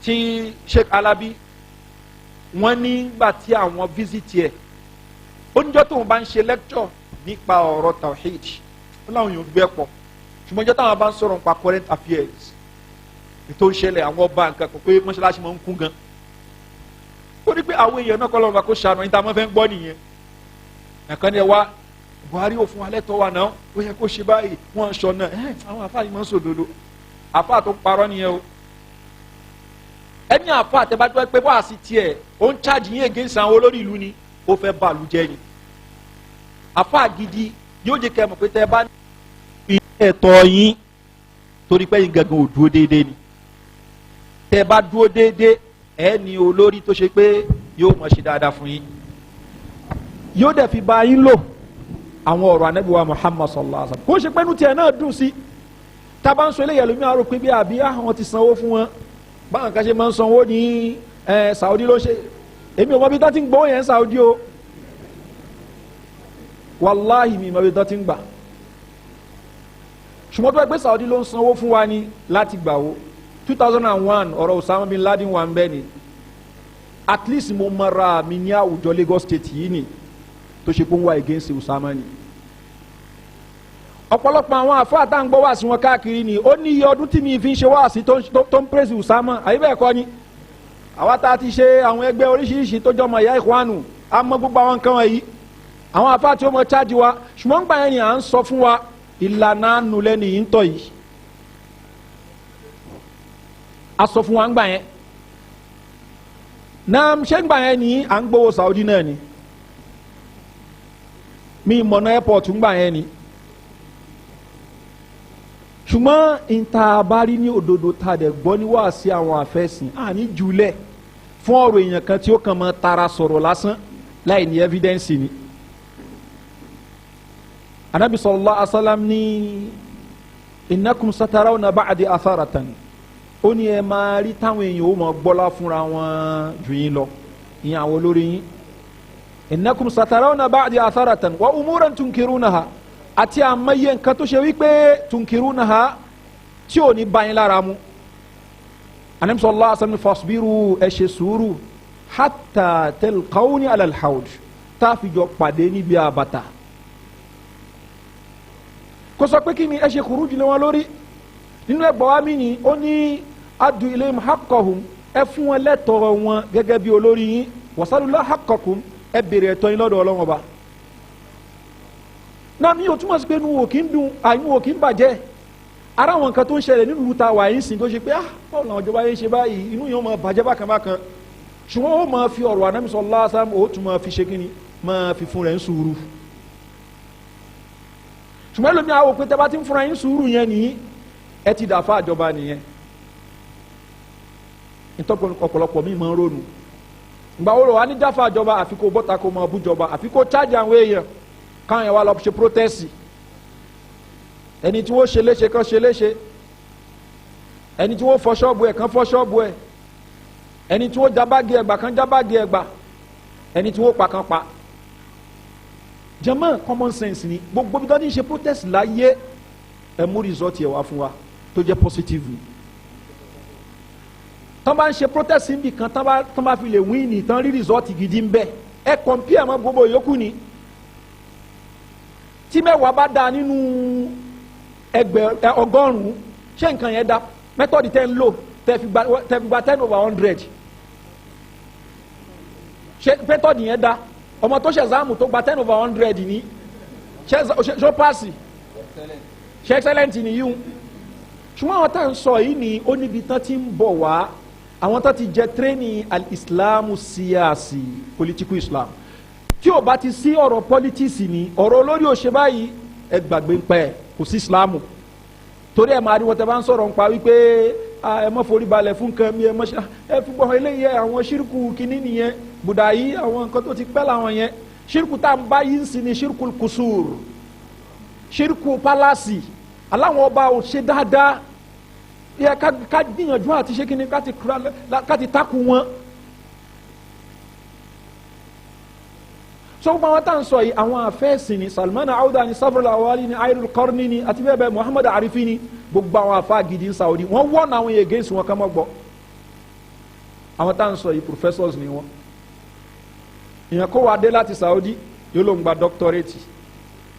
tí Sheikh Alabi wọ́n nígbà tí àwọn visit yẹ oníjọ́ tóun bá ń ṣe lecture nípa ọ̀rọ̀ tawhid wọ́n láwọn yóò gbé pọ̀ ṣùgbọ́n ìjọ́ táwọn bá ń sọ̀rọ̀ nípa current affairs ètò ìṣẹ̀lẹ̀ àwọn ọba nǹkan kan pé mọ́ṣáláṣí máa ń kún gan ó ní pé àwọn èèyàn náà kọ́ lọ́wọ́ kó ṣàánú níta máa fẹ́ ń gbọ́ nìyẹn ẹ̀kan ni ẹ wá Buhari ò fún wa lẹ́tọ̀ọ́ wa náà ó yẹ kó ṣe báyìí wọ́n ń sọ náà àwọn àfáà yìí máa ń sòdodo àfáà tó parọ́ nìyẹn o ẹni àfáà tẹ́ bá tó pé wá sí tiẹ̀ ó ń chájì yín against àwọn olórí ìlú ni ó fẹ́ bá ìlú jẹ́ ni àfáà gidi yóò jẹ́ kẹ́ mọ̀ pé tẹ́ bá ní ẹ̀tọ́ yín torí pé yín gangan ò dúró déédéé ni tẹ́ bá dúró déédéé ẹ ní olórí tó ṣe pé yóò mọ̀ ṣe dáadáa fún yín yóò dẹ̀ fi bá yín lò àwọn ọ̀rọ̀ Ànábì wa Muhammad sallallahu alaihi wasallam kó ṣe pé inú tiẹ̀ náà dùn sí tábà ń sọ eléyà lómi àrò pé bí àbí àwọn ti sanwó fún wọn báwọn kan ṣe máa ń sanwó ní Saudi ló ṣe èmi ò mọ bí tó ti ń gbowó yẹn Saudi o wàláhì mi ò mọ bí tó ti ń gbà ṣùgbọ́n tó bá gbé Saudi ló ń sanwó fún wa ní láti gbà wo 2001 ọ̀rọ̀ Osama bin Laden wà ń bẹ́ ni at least mo mara mi ní àwùjọ Lagos State yìí ni tó ṣe pé ń wá against Osama ni ọ̀pọ̀lọpọ̀ àwọn àfáà tá à ń gbọ́ wáàsí wọn káàkiri ni ó ní iye ọdún tí mi fi ń ṣe wáàsí tó ń praise Usama àyè bẹ́ẹ̀ kọ́ ni àwa tá a ti ṣe àwọn ẹgbẹ́ oríṣiríṣi tó jọmọ ìyá ìkwánu a mọ gbogbo àwọn nǹkan wọ̀nyí àwọn àfáà tí ó mọ chájì wa ṣùgbọ́n gbà yẹn ni à ń sọ fún wa ìlànà nulẹ̀ nìyí ń tọ̀ yìí a sọ fún wa ń gbà yẹn náà ṣé ń gbà yẹn ni à ń gbowó Saudi náà ni mi mọ̀nà airport ń gbà yẹn ni ṣùgbọ́n ìtaabárí ní òdodo ta dẹ̀ gbọ́ ní wáàsí àwọn àfẹ́sìn àní jùlẹ̀ fún ọ̀rọ̀ èèyàn kan tí ó kàn mọ́ tara sọ̀rọ̀ lásán láì ní evidence ni. Anabi sallallahu alaihi wasallam ní innakum satarawna ba'di atharatan ó ní ẹ máa rí táwọn èèyàn ó mọ̀ gbọ́lá fúnra wọn jù yín lọ ìyẹn àwọn olórí yín innakum satarawna ba'di atharatan wa umuran tunkirunaha àti àmọye nǹkan tó ṣe wípé tunkirunaha tí ò ní báyìí lára mu Ànábì sallallahu alaihi wasallam fasbiru ẹ ṣe sùúrù hatta talqawni ala al-hawd tá a fi jọ pàdé níbi àbàtà kó sọ pé kí ni ẹ ṣe khuruj lé wọn lórí nínú ẹgbọ́ wa mí ni ó ní adu ilayhim haqqahum ẹ fún wọn lẹ́tọ̀ọ́ wọn gẹ́gẹ́ bí olórí yín wasalula haqqakum ẹ bèrè ẹ̀tọ́ yín lọ́dọ̀ Ọlọ́run Ọba náà mi ò túmọ̀ sí pé inú wò kí ń dùn àyún wò kí ń bàjẹ́ ara àwọn nǹkan tó ń ṣẹlẹ̀ nínú ìlú ta wà yín sìn tó ṣe pé báwo làwọn ìjọba yẹn ṣe báyìí inú yẹn ó máa bàjẹ́ bákan bákan ṣùgbọ́n ó máa fi ọ̀rọ̀ Ànábì sallallahu alaihi wasallam ó tún máa fi ṣe kíni máa fi fún rẹ̀ ń sùúrù ṣùgbọ́n ẹlòmíì àwọn òpin tẹ́ bá ti ń fúnra yín sùúrù yẹn nìyí ẹ ti dàfa àjọba nìyẹn ìtọ́pọ̀ ọ̀pọ̀lọpọ̀ mi máa ń ronú ìgbà wo ló wà ní dáfa àjọba àfi kó bọ́ta kó máa bú jọba àfi kó chájà àwọn èèyàn káwọn yẹn wá lọ ṣe protest ẹni tí wọ́n ṣe léṣe kan ṣe léṣe ẹni tí wọ́n fọ́ ṣọ́ọ̀bù ẹ̀ kan fọ́ ṣọ́ọ̀bù ẹ̀ ẹni tí wọ́n jábàgì ẹgbà kan jábàgì ẹgbà ẹni tí wọ́n pa kan pa jama common sense ni gbogbo bí wọ́n ti ṣe protest láyé ẹ mú result yẹ wá fún wa tó jẹ́ positive ni tán bá ń ṣe protest níbi kan tán bá fi lè win ní tán rí result gidi ń bẹ ẹ compare mọ́ gbogbo yòókù ni tí mẹ́wàá bá da nínú ọgọ́rùn-ún ṣé nǹkan yẹn da method tẹ́ ń lò tẹ́ fi gba 10/100 ṣé method yẹn da ọmọ tó ṣe exam tó gba 10/100 ní ṣó pass ṣe excellent ni yíyún ṣùgbọ́n àwọn tá à ń sọ yìí ni ó níbi tán ti ń bọ̀ wá àwọn tán ti jẹ training al-islamu siyasi political islam tí o bá ti sí ọ̀rọ̀ politics ni ọ̀rọ̀ olórí ò ṣe báyìí ẹ gbàgbé ń pẹ́ kò sí islamu torí ẹ máa rí wọn tẹ bá ń sọ̀rọ̀ nípa wípé ẹ má forí balẹ̀ fún nǹkan mi ẹ fi gbọ́ eléyìí àwọn ṣírkù kínní nìyẹn bùdà yìí àwọn nǹkan tó ti pẹ́ làwọn yẹn ṣírkù tá à ń bá yìí ń sin ni ṣírkù kusur ṣírkù pálásì aláwọn ọba ò ṣe dáadáa yẹ ká gbìyànjú àti ṣé kíni ká ti takù wọn. so gbogbo àwọn tá à ń sọ yìí àwọn àfẹ́sìn ni Salman Auda ni Safar al-Awali ni Ayrul Qarni ni àti bẹ́ẹ̀ bẹ́ẹ̀ Muhammad Arifi ni gbogbo àwọn àfa gidi ní Saudi wọ́n wọ́n àwọn yẹn gẹ́sì wọn ká mọ́ gbọ́ àwọn tá à ń sọ yìí professors ni wọ́n èèyàn kó wa dé láti Saudi yóò ló ń gba doctorate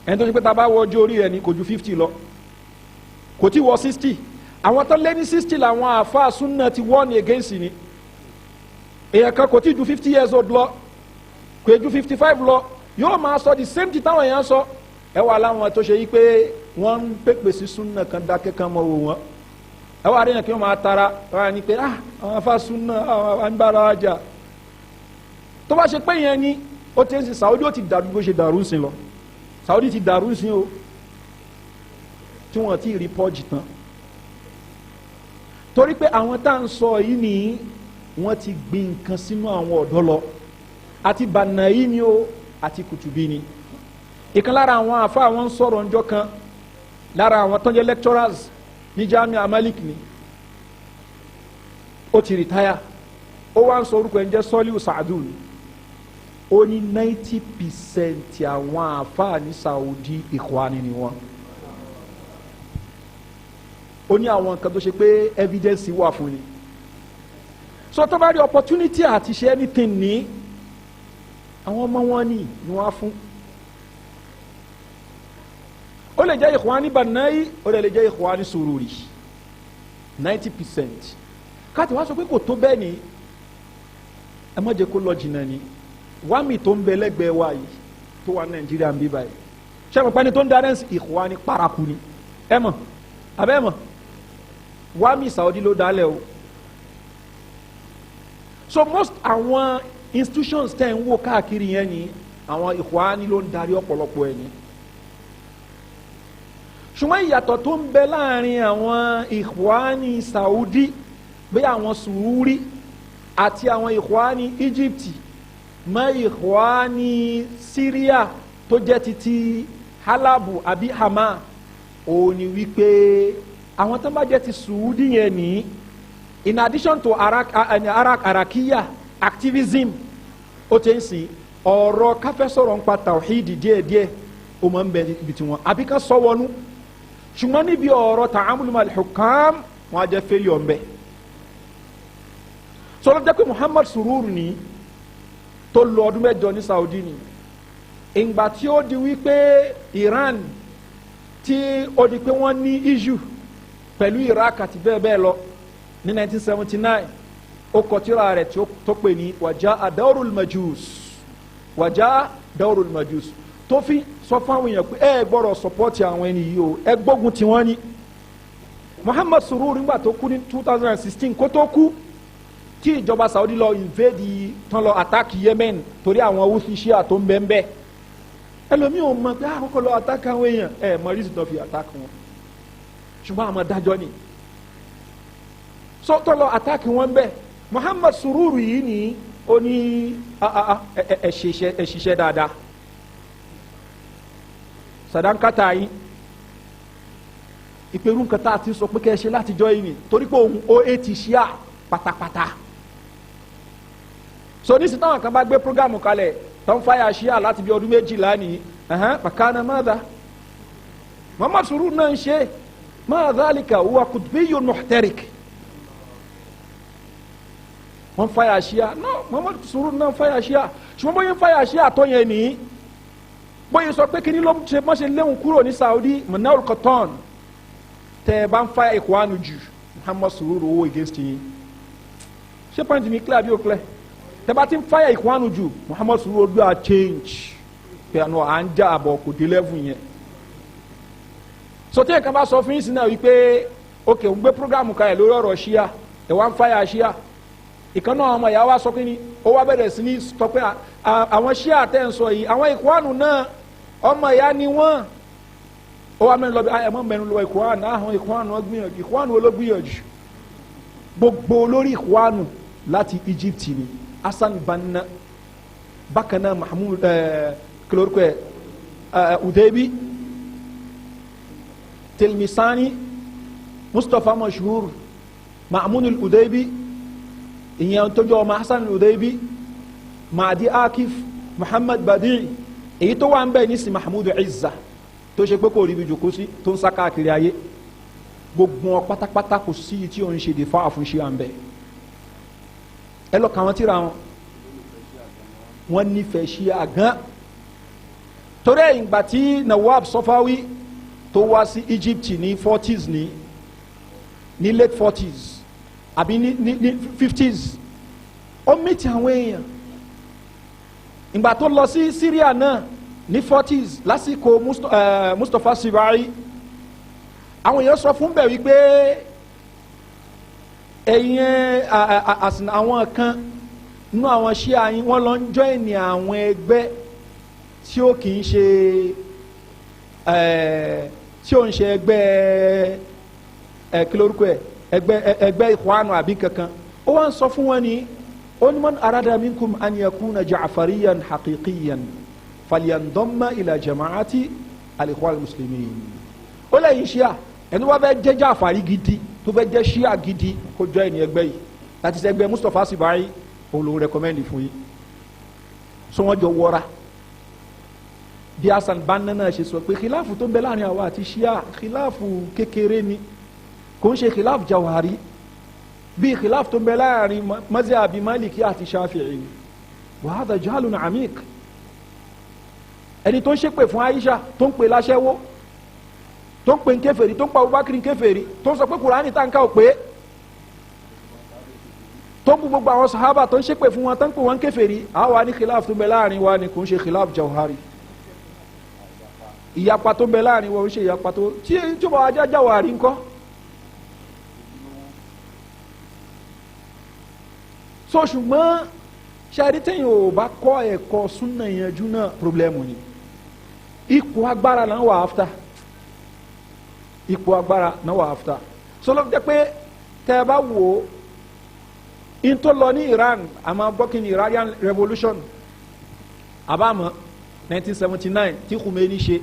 ẹni tó ṣe pé tá a bá wọ ọjọ́ orí rẹ̀ ní kò ju 50 lọ kò tí wọ 60 àwọn tó lé ní 60 làwọn àáfàá súnà ti wọ́n ní against ni èèyàn kan kò tí ju 50 years old lọ kò ju 55 lọ yóò máa sọ the same thing táwọn èèyàn sọ ẹ wà láwọn tó ṣe yí pé wọ́n ń pèpè sí súnà kan dákẹ́ kan mọ́ wò wọ́n ẹ wà àríyàn kí wọ́n máa tara wọ́n á ní pé àwọn àáfàá súnà àwọn àǹbára ọjà tó bá ṣe pé yẹn ni ó ti ń sin Saudi ó ti dàrú bó ṣe dàrú sí lọ Saudi ti dàrú sí o tí wọ́n ti rí pọ́jì tán torí pé àwọn tá à ń sọ yìí ni wọ́n ti gbin nǹkan sínú àwọn ọ̀dọ́ lọ àti bànà yìí ni o àti kùtùbí ni ìkan lára àwọn àfa àwọn ń sọ̀rọ̀ ńjọ́ kan lára àwọn tó ń jẹ́ lecturers ní Jamiu Malik ni ó ti rìtáyà ó wá ń sọ orúkọ ẹ̀ ń jẹ́ Sọ́líù Sàdùn ó ní 90% àwọn àfa ní Saudi Ikhwani ni wọ́n ó ní àwọn nǹkan tó ṣe pé evidence wà fún ni so tó bá rí opportunity àti ṣe anything ní àwọn ọmọ wọn ni wọ́n á fún ó lè jẹ́ Ikhwani Banai ó lè jẹ́ Ikhwani Sururi 90% káàtì wá sọ pé kò tó bẹ́ẹ̀ ni ẹ má jẹ́ kó lọ jìnnà ni wàmí tó ń bẹ lẹ́gbẹ̀ẹ́ wa yìí tó wà Nàìjíríà ń bí báyìí ṣé àwọn pẹ́ni tó ń darí Ikhwani paraku ni ẹ mọ̀ abẹ́ mọ̀ wàmí Saudi ló dálẹ̀ o so most àwọn institutions tẹ̀ ń wò káàkiri yẹn ni àwọn Ikhwani ló ń darí ọ̀pọ̀lọpọ̀ ẹ̀ ni ṣùgbọ́n ìyàtọ̀ tó ń bẹ láàrin àwọn Ikhwani Saudi bẹ́ẹ̀ àwọn Sururi àti àwọn Ikhwani Egypt mọ́ Ikhwani Syria tó jẹ́ títí Halabu àbí Hama ó ní wípé àwọn tó bá jẹ́ ti Saudi yẹn ní in addition to arakiya activism ó ti ń sìn ọ̀rọ̀ káfẹ́ sọ̀rọ̀ nípa tawhidi díẹ̀díẹ̀ ó máa ń bẹ ibi tí wọn àbí ká sọ wọnú ṣùgbọ́n níbi ọ̀rọ̀ ta'amul mal hukam wọn á jẹ́ failure ń bẹ sọlá jẹ́ pé Muhammad Surur ni tó lọ ọdún mẹ́jọ ní Saudi ni ìgbà tí ó di wípé Iran tí ó di pé wọ́n ní issue pẹ̀lú Iraq àti bẹ́ẹ̀ bẹ́ẹ̀ lọ ní 1979 ó kọ tírà rẹ̀ tó pè ní wàjá Dawrul Majus tó fi sọ fáwọn èèyàn pé ẹ gbọ́dọ̀ support àwọn ẹni yìí o ẹ gbógun tí wọ́n ní Muhammad Surur nígbà tó kú ní 2016 kó tó kú tí ìjọba Saudi lọ invade tán lọ attack Yemen torí àwọn Houthi Shia tó ń bẹ ń bẹ ẹlòmíì ò mọ̀ pé àkókò lọ attack àwọn èèyàn ẹ mọ reason tó fi attack wọn ṣùgbọ́n àwọn dájọ́ ni so tó lọ attack wọn bẹ Muhammad Surur yìí ni ó ní ẹ ṣiṣẹ́ dáadáa sàdánkátà yìí ìpèrú nǹkan tá a ti sọ pé kẹ́ ẹ ṣe látijọ́ yìí ni torí pé òun ó ti Shia pátápátá so ní sítán kan bá gbé programu kalẹ̀ tó ń fàyà Shia láti bí ọdún 12 ní bàkánà mọ́dà Muhammad Surur náà ń ṣe ma dhalika huwa qutbiyyun muhtarik wọ́n fàyà Shia no Muhammad Surur náà fàyà Shia ṣùgbọ́n bóyá fàyà Shia tó yẹn ní bóyá sọ pé kíní ló ṣe mọ́ ṣe léwu kúrò ní Saudi Manarul Cotton tẹ́ ẹ bá ń fàyà Ikhwanu jù Muhammad Surur owó against yín ṣé pọ́ǹtì mi clear bí o clear tẹ́bá ti ń fáyà Ikhwanu jù Muhammad Surur gbé a change pé àná à ń já àbọ̀ kò dé level yẹn sọtẹ́ kan bá sọ fún yín sí náà wípé ok ń gbé programu kan yẹn lórí ọ̀rọ̀ Shia ẹ̀ wá ń fáyà Shia ìkan náà ọmọ ìyá wa sọ pé ní ó wá bẹ̀rẹ̀ sí ní sọ pé àwọn Shia tẹ́ ń sọ yìí àwọn Ikhwanu náà ọmọ ìyá ni wọ́n ó wá mẹ́rin lọ bí ẹ̀mọ́ mẹ́rin lọ Ikhwanu àwọn Ikhwanu gbìyànjú Ikhwanu olóògbìyànjú gbogbo olórí Ikhwanu láti Egypt ni Hassan Banna bákan náà Mahmoud kilorukwe Udaybi Tilmisani Mustapha Mashhur Ma'mun al-Udaybi ìyẹn tó jọ ọmọ Hassan al-Udaybi Mahdi Akif Muhammad Badi èyí tó wà ń bẹ ní sí Mahmoud Izza tó ṣe pé kò rí bí jòkó sí tó ń sá káàkiri ayé gbogbo wọn pátápátá kò sí tí ó ń ṣe dè fáà fún Shia ń bẹ ẹ lọ kà wọ́n tíra wọn wọ́n nífẹ̀ẹ́ Shia gan torí ìgbà tí Nawab Safawi tó wá sí Egypt ní 40s ní late 40s àbí ní 50s ó mìtì àwọn èèyàn ìgbà tó lọ sí Syria náà ní 40s lásìkò Mustafa Sibai àwọn èèyàn sọ fún bẹ̀ wípé ẹ̀yin àwọn kan nínú àwọn Shia yín wọ́n lọ ń join àwọn ẹgbẹ́ tí ó kì í ṣe tí ó ń ṣe ẹgbẹ́ kí lórúkọ ẹgbẹ́ Ikhwanu àbí kankan ó wá ń sọ fún wọn ní ó ní man arada minkum an yakuna ja'fariyan haqiqiyan falyandamma ila jama'ati al-Ikhwan al-Muslimin ó lẹ́yìn Shia ẹni wọ́n fẹ́ jẹ́ Ja'fari gidi tó fẹ́ jẹ́ Shia gidi kó jọ ẹni ẹgbẹ́ yìí láti ṣe ẹgbẹ́ Mustafa Sibai òun ló rẹkọmẹ́ndì fún yìí so wọ́n jọ wọ́ra bí Hassan Banna náà ṣe sọ pé khilafu tó ń bẹ láàrin àwa àti Shia khilafu kékeré ni kò ń ṣe khilafu jawhari bí khilafu tó ń bẹ láàrin mazhabi Maliki àti Shafi'i ni wa hadha jahlun amik ẹni tó ń ṣépè fún Aisha tó ń pè láṣẹ́wó tó ń pè ń kèfèrí tó ń pa Abubakar ń kèfèrí tó ń sọ pé Kùránì táǹkà ò pé tó ń bu gbogbo àwọn sahaba tó ń ṣépè fún wọn tó ń pè wọn kèfèrí àwa ní khilafu tó ń bẹ láàrin wa ni kò ń ṣe khilafu jawhari ìyapa tó ń bẹ láàrin wọn ń ṣe ìyapa tó tí ó bá wájá jawhari ńkọ́ so ṣùgbọ́n ṣáàrí tẹ́yìn ò bá kọ́ ẹ̀kọ́ súnà yanjú náà problème ni ipò agbára náà wà áfítà ipò agbára náà wà áfítà so ló jẹ́ pé tẹ́ ẹ bá wò ó in tó lọ ní Iran àmọ́ gbọ́kìn Iranian revolution àbámọ́ 1979 tí Khomeini ṣe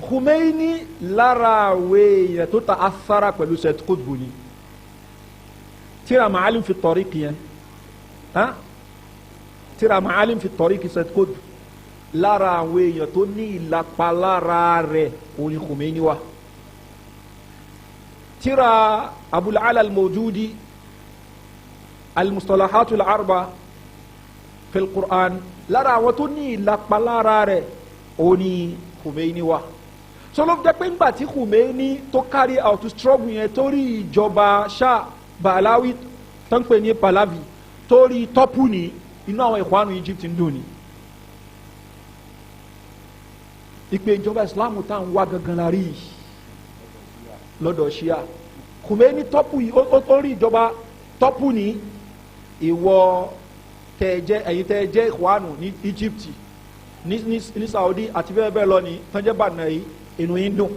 Khomeini lára àwẹ̀ tó ta afárá pẹ̀lú Sayyid Qutb ni tíra Ma'alim fi Tariq yẹn tíra Ma'alim fi Tariq Sayyid Qutb lára àwọn èèyàn tó ní ìlapa lára rẹ̀ òní Khomeini wa tíra Abul Ala al-Mawdudi al-Mustalahatul Arba fil Qur'an lára àwọn tó ní ìlapa lára rẹ̀ òní Khomeini wa so ló jẹ́ pé ńgbà tí Khomeini tó carry out struggle yẹn torí ìjọba Shah Pahlavi tó ń pè ní Pahlavi torí tọ́pù ní inú àwọn Ikhwanu Egypt ń dùn ní ìpè ìjọba Islam tá ń wá gangan la rí lọ́dọ̀ Shia Khomeini tọ́pù yìí ó rí ìjọba tọ́pù ní ìwọ ẹ̀yin tẹ́ jẹ́ Ikhwanu ní Egypt ní Saudi àti bẹ́ẹ̀ bẹ́ẹ̀ lọ ní tọ́jẹ́ bànà yìí inú yín dùn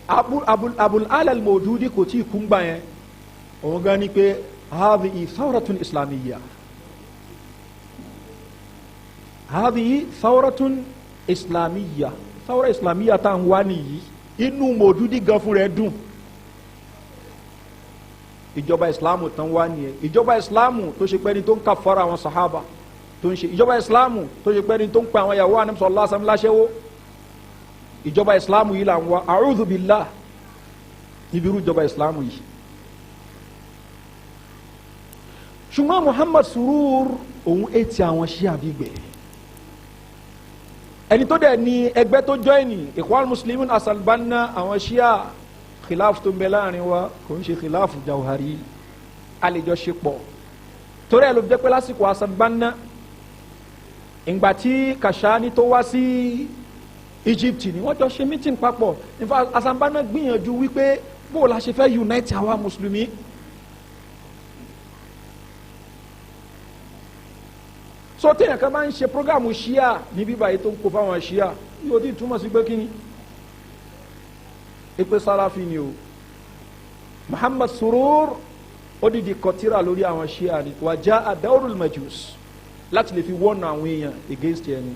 Abul Ala al-Mawdudi kò tí ì kún gbà yẹn òun gan ni pé hadhihi thawratun islamiyya hadhihi thawratun islamiyya thawra islamiyya tá à ń wá nìyí inú Mawdudi gan fún rẹ̀ dùn ìjọba Islamu tán wá nìyẹn ìjọba Islamu tó ṣe pé ní tó ń kà fọ́ra àwọn sahaba tó ń ṣe ìjọba Islamu tó ṣe pé ní tó ń pa àwọn ìyàwó Ànábì sallallahu alaihi wasallam láṣẹ́wó ìjọba Islamu yìí là ń wá a'udhu billah ibiru ìjọba Islamu yìí ṣùgbọ́n Muhammad Surur òun ètì àwọn Shia àbígbẹ̀ ẹni tó dẹ̀ ní ẹgbẹ́ tó join Ikhwan Muslimin Hassan Banna àwọn Shia khilaf tó ń bẹ láàrin wa kò ń ṣe khilaf jawhari àlejòṣepọ̀ torí ẹ̀ ló jẹ́ pé lásìkò Hassan Banna ìgbà tí Kashani tó wá sí Egypt ni wọ́n jọ ṣe meeting papọ̀ in fact Hassan Banna gbìyànjú wípé bó la ṣe fẹ́ unite àwa mùsùlùmí so téèyàn kan máa ń ṣe programu Shia ní bíbá yìí tó ń kó fáwọn Shia yóò dín túmọ̀ sí pé kíni ipe Salafi ni o Muhammad Surur ó dìde kọtíra lórí àwọn Shia ni wà já adawrul majus láti lè fi wọ́nà àwọn èèyàn against ẹni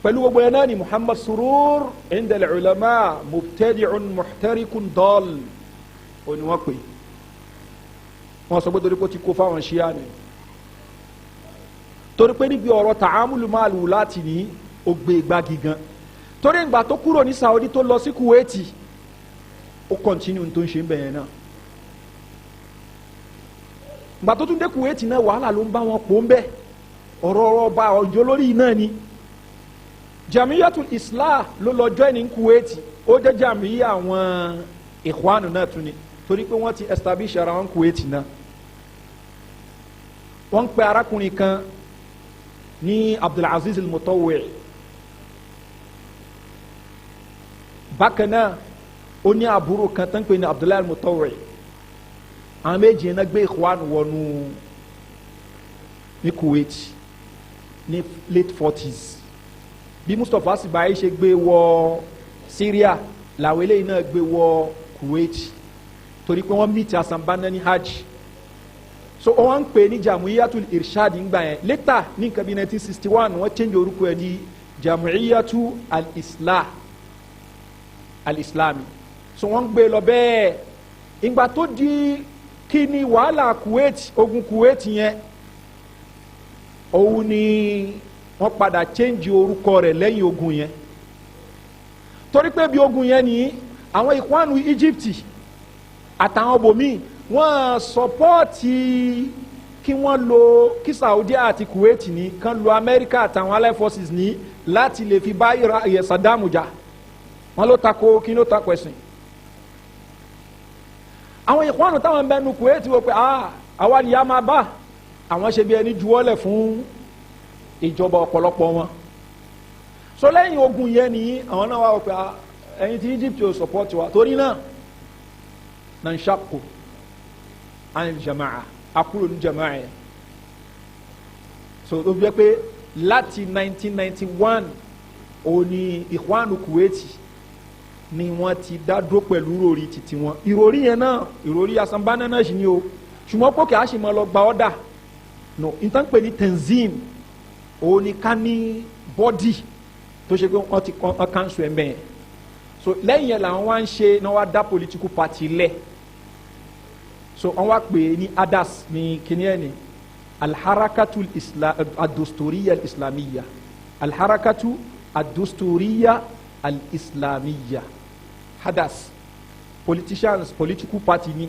pẹ̀lú gbogbo ẹ̀ náà ni Muhammad Surur inda al-ulama mubtadi'un muhtarikun dal ó ní wọ́n pè wọ́n sọ pé torí pé ó ti kó fáwọn Shia ni torí pé níbi ọ̀rọ̀ ta'amulu ma'al wulati ní ó gbé gbági gan torí ìgbà tó kúrò ní Saudi tó lọ sí Kuwaiti ó continue tó ń ṣe bẹ́ẹ̀ náà ìgbà tó tún dé Kuwaiti náà wàhálà ló ń bá wọn pò ń bẹ́ ọ̀rọ̀ ọba ọjọ́ lórí náà ni Jamiyatul Islah ló lọ join ní Kuwaiti ó jẹ́ jamiya àwọn Ikhwanu náà tún ni torí pé wọ́n ti establish ara wọn Kuwaiti náà wọ́n ń pe arákùnrin kan ní Abdulaziz al-Mutawwi' bákan náà ó ní àbúrò kan tó ń pè ní Abdullahi al-Mutawwi' àwọn méjì náà gbé Ikhwanu wọnú ní Kuwait ní late 40s bí Mustapha Sibai ṣe gbé wọ Syria làwọn eléyìí náà gbé wọ Kuwait torí pé wọ́n meet asanbana ní hajj so wọ́n ń pè ní Jamiyatul Irshad ńgbà yẹn later ní nǹkan bí 1961 wọ́n change orúkọ ẹ̀ ní Jamiyatu al-Islami so wọ́n ń gbé lọ bẹ́ẹ̀ ìgbà tó di kí ni wàhálà Kuwait ogun Kuwait yẹn òun ni wọ́n padà change orúkọ rẹ̀ lẹ́yìn ogun yẹn torí pé bí ogun yẹn ni àwọn Ikhwanu Egypt àtàwọn bòmíì wọ́n sọpọ́ọ̀tì kí wọ́n lo kí Saudi àti Kuwait ní kan lo America àtàwọn allied forces ní láti lè fi bá Saddam jà wọ́n ló tako kí ló tako ẹ̀sìn àwọn Ikhwanu táwọn bẹnu Kuwait wò pé àwa ni yá máa bá àwọn ṣe bí ẹni juwọ́lẹ̀ fún ìjọba ọ̀pọ̀lọpọ̀ wọn so lẹ́yìn ogun yẹn ni àwọn náà wà wò pé ẹ̀yin tí Egypt yóò support wa torí náà nanshaqqu anil jamaa akúrò ní jamaa yẹn so ó fi jẹ́ pé láti 1991 òní Ikhwanu Kuwaiti ni wọ́n ti dá dúró pẹ̀lú ìròrí títí wọn ìròrí yẹn náà ìròrí asanbánà náà sì ni o ṣùgbọ́n pọ́kì á sì máa lọ gba ọ́dà no ìtàn pè ní tenzim òní ká ní bọ́dì tó ṣe pé wọ́n ti kánṣu ẹ̀ mẹ́ẹ̀ so lẹ́yìn yẹn làwọn wá ń ṣe náà wá dá political party lẹ̀ so wọ́n wá pè é ní adas ní kíní ẹ̀ ní alharakatu adusturiya islamiyya alharakatu adusturiya al-islamiyya hadas politicians political party ni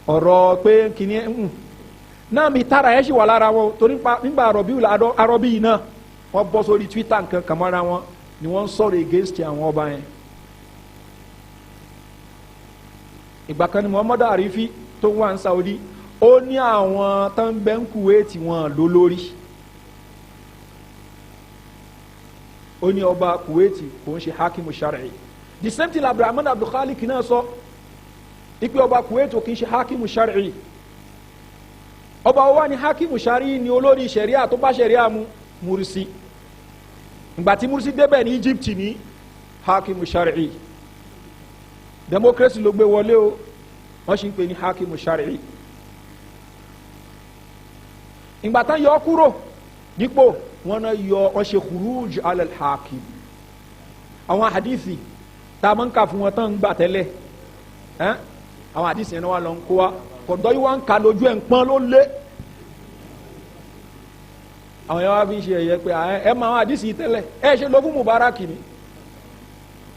ọ̀rọ̀ pé kíní ẹ̀ náà mi tara ẹ̀ ṣì wà lára wọn torí nígbà arọ́bí yìí náà wọ́n bọ́ sórí Twitter nǹkan kàmọ́ra wọn ni wọ́n ń sọ̀rọ̀ against àwọn ọba yẹn ìgbà kan ni Muhammadu Arifi tó wà ní Saudi ó ní àwọn tó ń bẹ ń Kuwait wọn lólórí ó ní ọba Kuwait kò ń ṣe hakimu shar'i the same thing Abdulrahman Abdulkhalik náà sọ ipe ọba Kuwait kò kì í ṣe hakimu shar'i ọba wa ni hakimu shar'i ni olórí sharia tó bá sharia mu Mursi ìgbà tí Mursi débẹ̀ ní Egypt ní hakimu shar'i democracy ló gbé wọlé o wọ́n sì ń pè ní hakimu shar'i ìgbà tán yọ kúrò nípò wọ́n náà yọ wọ́n ṣe khuruj alal hakim àwọn hadithi tá a máa ń kà fún wọn tán ń gbà tẹ́lẹ̀ àwọn hadithi yẹn wà lọ ń kó wa kọ̀dọ̀ yìí wọ́n ń ka lójú ẹ̀ ń pọ́n ló lé àwọn yẹn wá fi ń ṣe ẹ̀yẹ pé ẹ máa wọn hadithi tẹ́lẹ̀ ẹ ṣe lógún Mubarak ni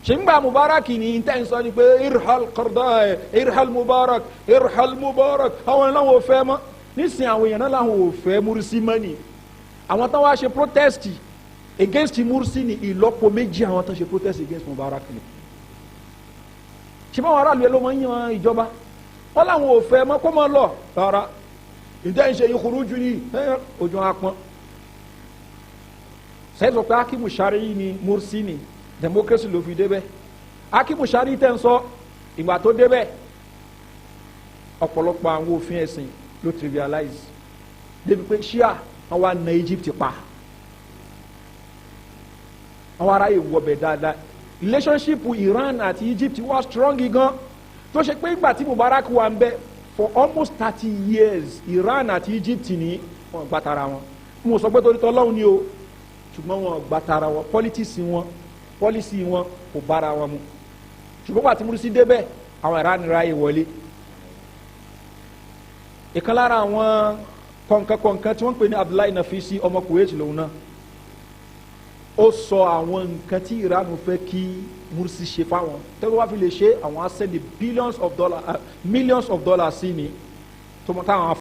ṣe ń gba Mubarak ni intention ni pé irhal Qaradawi irhal Mubarak àwọn ìlànà ò fẹ́ mọ́ nísìnyí àwọn èèyàn náà làwọn ò fẹ́ Mursi mọ́ ni àwọn tó wá ṣe protest against Mursi ni ìlọ́po méjì àwọn tó ṣe protest against Mubarak ni ṣe báwọn aráàlú ẹ ló máa ń yan ìjọba wọn làwọn ò fẹ́ mọ́ kó máa lọ rárá ìdá ìṣe ìkúrújú ni ojú apọn sẹ́yìn pé Hakimu Shar'i ni Mursi ni democracy ló fi débẹ̀ Hakimu Shar'i tẹ́ ń sọ ìgbà tó débẹ̀ ọ̀pọ̀lọpọ̀ àwọn òfin ẹ̀sìn ló trivialize débi pé ṣíà wọn wá na Egypt pa àwọn ará yìí wọbẹ̀ dáadáa relationship Iran àti Egypt wá strong gan tó ṣe pé ìgbà tí Mubarak wà ń bẹ for almost 30 years Iran àti Egypt ní wọn gbàtara wọn mo sọ pé torí tọ́lọ́hún ni o ṣùgbọ́n wọn gbàtara wọn policy wọn kò bára wọn mu ṣùgbọ́n pàtí Mursi débẹ̀ àwọn Iran ráyè wọlé ìkan lára àwọn kọ̀ǹkan tí wọ́n ń pè ní Abdullahi Nafisi ọmọ Kuwait lòun náà ó sọ àwọn nǹkan tí Iran fẹ́ kí Mursi ṣe fáwọn tẹ́wọ́ wá fi lè ṣe àwọn á send millions of dollars sí ni tó mọ táwọn